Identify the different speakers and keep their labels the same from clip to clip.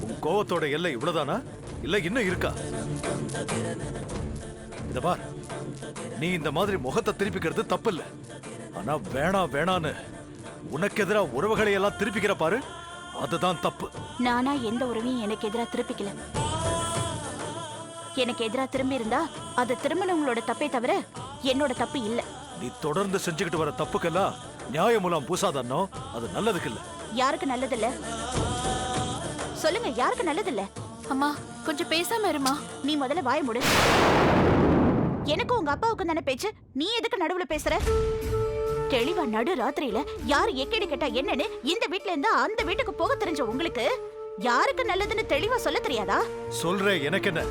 Speaker 1: உன் கோவத்தோட எல்லை இவ்வளவுதானா இல்ல இன்னும் இருக்கா? இத பார், நீ இந்த மாதிரி முகத்தை திருப்பிக்கிறது தப்பு இல்ல. ஆனா வேணான்னு உனக்கு எதிரா உறவுகளை எல்லாம் திருப்பிக்கிற பாரு, அதுதான் தப்பு.
Speaker 2: நானா எந்த உறவையும் எனக்கு எதிரா திருப்பிக்கல. எனக்கு எதிரா திரும்பி இருந்தா அது திருமணங்களோட தப்பே தவிர என்னோட தப்பு இல்ல.
Speaker 1: நீ தொடர்ந்து செஞ்சுக்கிட்டு வர தப்புக்கெல்லாம் நியாயமூலம் பூசாதன்னோ, அது நல்லதுக்கு இல்ல.
Speaker 2: யாருக்கு நல்லது இல்ல சொல்லுங்க, யாருக்கு நல்லது இல்ல?
Speaker 3: அம்மா கொஞ்சம் பேசாம இருமா.
Speaker 2: நீ முதல்ல வாய மூடு. எனக்கு உங்க அப்பாவுக்கு தானே பேச்சு, நீ எதுக்கு நடுவுல பேசுற? தெளிவா நடு ராத்திரியில யாரு எக்கேடு கேட்டா என்னன்னு இந்த வீட்ல இருந்து அந்த வீட்டுக்கு போக தெரிஞ்ச உங்களுக்கு யாருக்கு நல்லதுன்னு தெளிவா சொல்ல தெரியாதா?
Speaker 1: சொல்றேன், எனக்கு என்ன?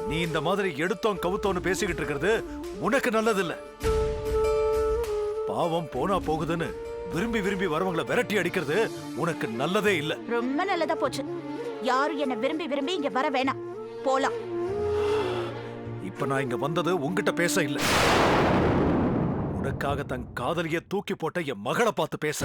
Speaker 1: நீ இந்த மாதிரி எடுத்தோம் கவுத்தோன்னு பேசிக்கிட்டு இருக்கிறது உனக்கு நல்லது இல்ல. பாவம் போனா போகுதுன்னு விரும்பி விரும்பி வரவங்களை விரட்டி அடிக்கிறது உனக்கு நல்லதே இல்ல.
Speaker 2: ரொம்ப நல்லதா போச்சு. யாரும் என்ன விரும்பி விரும்பி இங்க வர வேணாம், போலாம்.
Speaker 1: இப்ப நான் இங்க வந்தது உன்கிட்ட பேச இல்ல, உனக்காக தன் காதலிய தூக்கி போட்ட என் மகளை பார்த்து பேச.